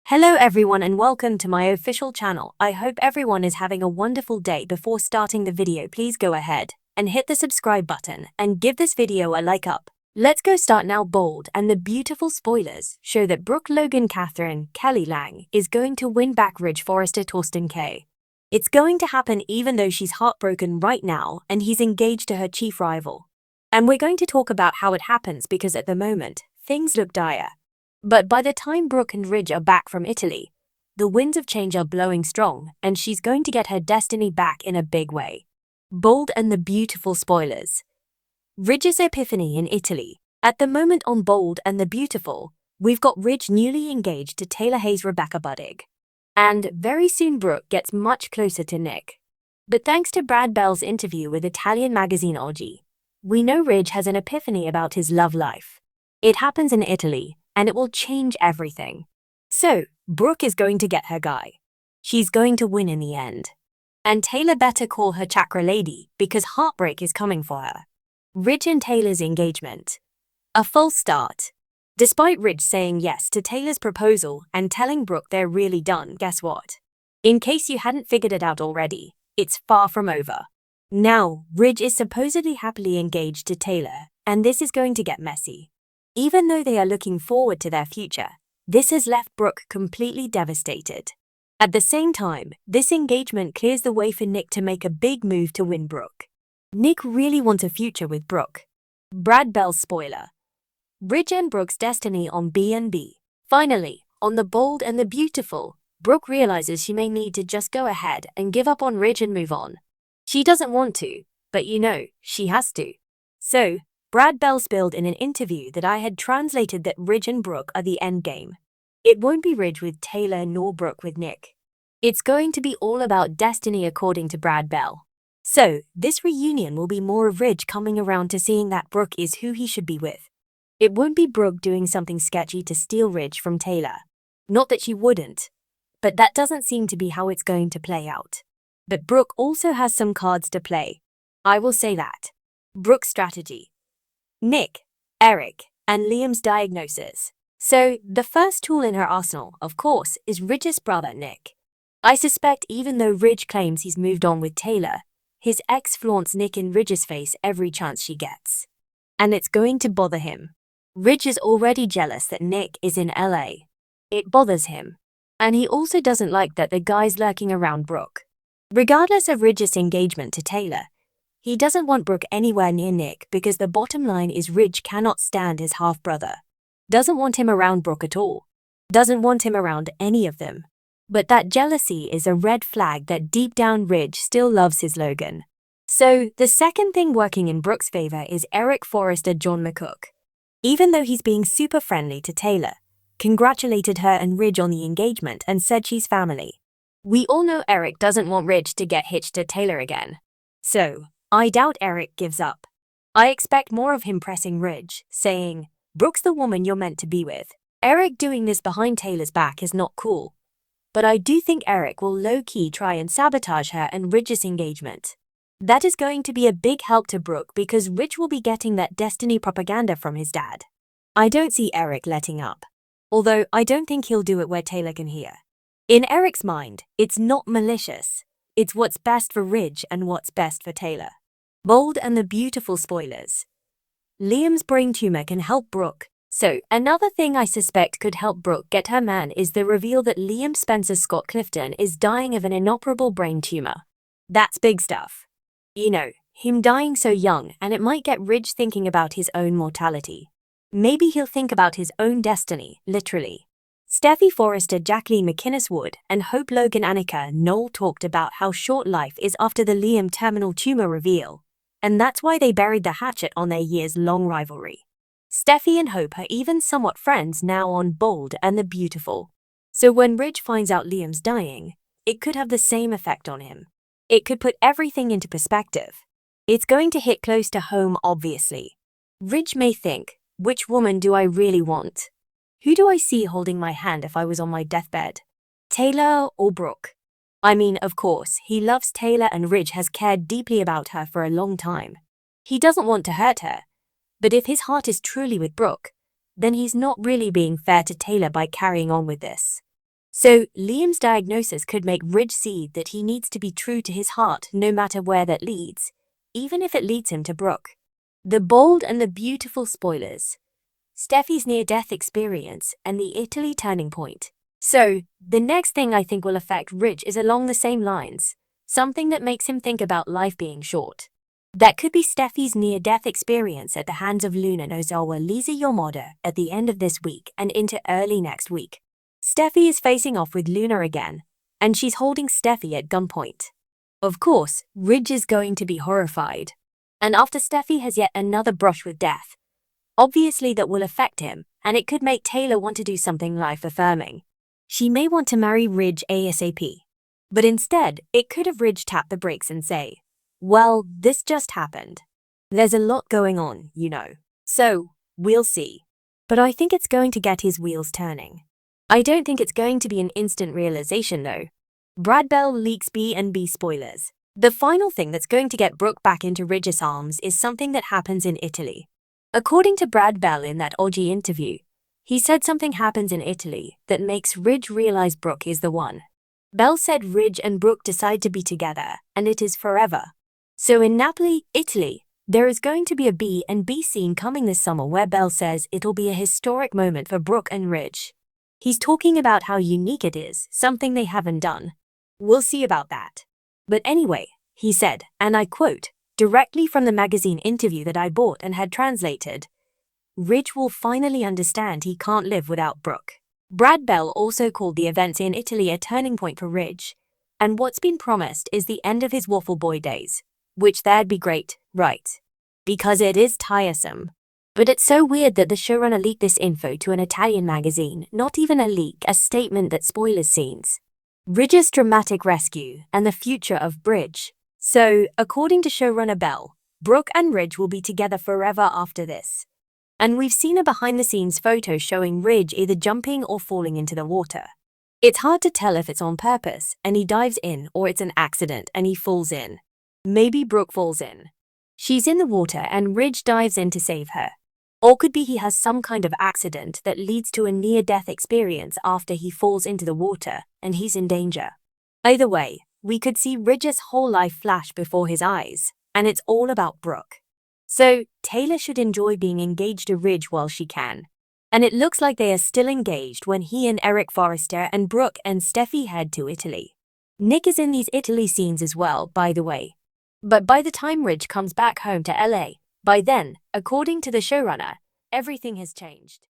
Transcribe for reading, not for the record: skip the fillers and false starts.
Hello everyone and welcome to my official channel. I hope everyone is having a wonderful day. Before starting the video, please go ahead and hit the subscribe button and give this video a like up. Let's go start now. Bold and the beautiful spoilers show that Brooke Logan Catherine Kelly Lang is going to win back Ridge Forrester Torsten K. It's going to happen even though she's heartbroken right now and he's engaged to her chief rival. And we're going to talk about how it happens because at the moment, things look dire. But by the time Brooke and Ridge are back from Italy, the winds of change are blowing strong and she's going to get her destiny back in a big way. Bold and the beautiful spoilers. Ridge's epiphany in Italy. At the moment on Bold and the Beautiful, we've got Ridge newly engaged to Taylor Hayes' Rebecca Budig. And very soon Brooke gets much closer to Nick. But thanks to Brad Bell's interview with Italian magazine Oggi, we know Ridge has an epiphany about his love life. It happens in Italy, and it will change everything. So, Brooke is going to get her guy. She's going to win in the end. And Taylor better call her chakra lady because heartbreak is coming for her. Ridge and Taylor's engagement. A false start. Despite Ridge saying yes to Taylor's proposal and telling Brooke they're really done, guess what? In case you hadn't figured it out already, it's far from over. Now, Ridge is supposedly happily engaged to Taylor, and this is going to get messy. Even though they are looking forward to their future, this has left Brooke completely devastated. At the same time, this engagement clears the way for Nick to make a big move to win Brooke. Nick really wants a future with Brooke. Brad Bell's spoiler. Ridge and Brooke's destiny on B&B. Finally, on the Bold and the Beautiful, Brooke realizes she may need to just go ahead and give up on Ridge and move on. She doesn't want to, but she has to. So, Brad Bell spilled in an interview that I had translated that Ridge and Brooke are the end game. It won't be Ridge with Taylor nor Brooke with Nick. It's going to be all about destiny according to Brad Bell. So, this reunion will be more of Ridge coming around to seeing that Brooke is who he should be with. It won't be Brooke doing something sketchy to steal Ridge from Taylor. Not that she wouldn't, but that doesn't seem to be how it's going to play out. But Brooke also has some cards to play. I will say that. Brooke's strategy. Nick, Eric, and Liam's diagnosis. So, the first tool in her arsenal, of course, is Ridge's brother, Nick. I suspect even though Ridge claims he's moved on with Taylor, his ex flaunts Nick in Ridge's face every chance she gets. And it's going to bother him. Ridge is already jealous that Nick is in LA. It bothers him. And he also doesn't like that the guy's lurking around Brooke. Regardless of Ridge's engagement to Taylor, he doesn't want Brooke anywhere near Nick because the bottom line is Ridge cannot stand his half-brother. Doesn't want him around Brooke at all. Doesn't want him around any of them. But that jealousy is a red flag that deep down Ridge still loves his Logan. So, the second thing working in Brooke's favor is Eric Forrester John McCook. Even though he's being super friendly to Taylor, congratulated her and Ridge on the engagement and said she's family. We all know Eric doesn't want Ridge to get hitched to Taylor again. So, I doubt Eric gives up. I expect more of him pressing Ridge, saying, Brooke's the woman you're meant to be with. Eric doing this behind Taylor's back is not cool. But I do think Eric will low-key try and sabotage her and Ridge's engagement. That is going to be a big help to Brooke because Ridge will be getting that destiny propaganda from his dad. I don't see Eric letting up. Although I don't think he'll do it where Taylor can hear. In Eric's mind, it's not malicious. It's what's best for Ridge and what's best for Taylor. Bold and the Beautiful spoilers. Liam's brain tumor can help Brooke. So, another thing I suspect could help Brooke get her man is the reveal that Liam Spencer Scott Clifton is dying of an inoperable brain tumor. That's big stuff. Him dying so young, and it might get Ridge thinking about his own mortality. Maybe he'll think about his own destiny, literally. Steffi Forrester, Jacqueline McInnes Wood, and Hope Logan Annika Knoll talked about how short life is after the Liam terminal tumor reveal, and that's why they buried the hatchet on their years-long rivalry. Steffi and Hope are even somewhat friends now on Bold and the Beautiful. So when Ridge finds out Liam's dying, it could have the same effect on him. It could put everything into perspective. It's going to hit close to home, obviously. Ridge may think, which woman do I really want? Who do I see holding my hand if I was on my deathbed? Taylor or Brooke? I mean, of course, he loves Taylor and Ridge has cared deeply about her for a long time. He doesn't want to hurt her. But if his heart is truly with Brooke, then he's not really being fair to Taylor by carrying on with this. So Liam's diagnosis could make Ridge see that he needs to be true to his heart no matter where that leads, even if it leads him to Brooke. The bold and the beautiful spoilers. Steffi's near-death experience and the Italy turning point. So, the next thing I think will affect Ridge is along the same lines, something that makes him think about life being short. That could be Steffi's near-death experience at the hands of Luna Nozawa Lisa Yamada at the end of this week and into early next week. Steffi is facing off with Luna again, and she's holding Steffi at gunpoint. Of course, Ridge is going to be horrified. And after Steffi has yet another brush with death, obviously that will affect him, and it could make Taylor want to do something life-affirming. She may want to marry Ridge ASAP. But instead, it could have Ridge tap the brakes and say, well, this just happened. There's a lot going on, you know. So, we'll see. But I think it's going to get his wheels turning. I don't think it's going to be an instant realization though. Brad Bell leaks B&B spoilers. The final thing that's going to get Brooke back into Ridge's arms is something that happens in Italy. According to Brad Bell in that Oggi interview, he said something happens in Italy that makes Ridge realize Brooke is the one. Bell said Ridge and Brooke decide to be together, and it is forever. So in Napoli, Italy, there is going to be a B&B scene coming this summer where Bell says it'll be a historic moment for Brooke and Ridge. He's talking about how unique it is, something they haven't done. We'll see about that. But anyway, he said, and I quote, directly from the magazine interview that I bought and had translated, Ridge will finally understand he can't live without Brooke. Brad Bell also called the events in Italy a turning point for Ridge, and what's been promised is the end of his waffle boy days, which that'd be great, right? Because it is tiresome. But it's so weird that the showrunner leaked this info to an Italian magazine, not even a leak, a statement that spoilers scenes. Ridge's dramatic rescue and the future of Bridge. So, according to showrunner Bell, Brooke and Ridge will be together forever after this. And we've seen a behind-the-scenes photo showing Ridge either jumping or falling into the water. It's hard to tell if it's on purpose and he dives in or it's an accident and he falls in. Maybe Brooke falls in. She's in the water and Ridge dives in to save her. Or could be he has some kind of accident that leads to a near-death experience after he falls into the water and he's in danger. Either way, we could see Ridge's whole life flash before his eyes, and it's all about Brooke. So, Taylor should enjoy being engaged to Ridge while she can. And it looks like they are still engaged when he and Eric Forrester and Brooke and Steffi head to Italy. Nick is in these Italy scenes as well, by the way. But by the time Ridge comes back home to LA, by then, according to the showrunner, everything has changed.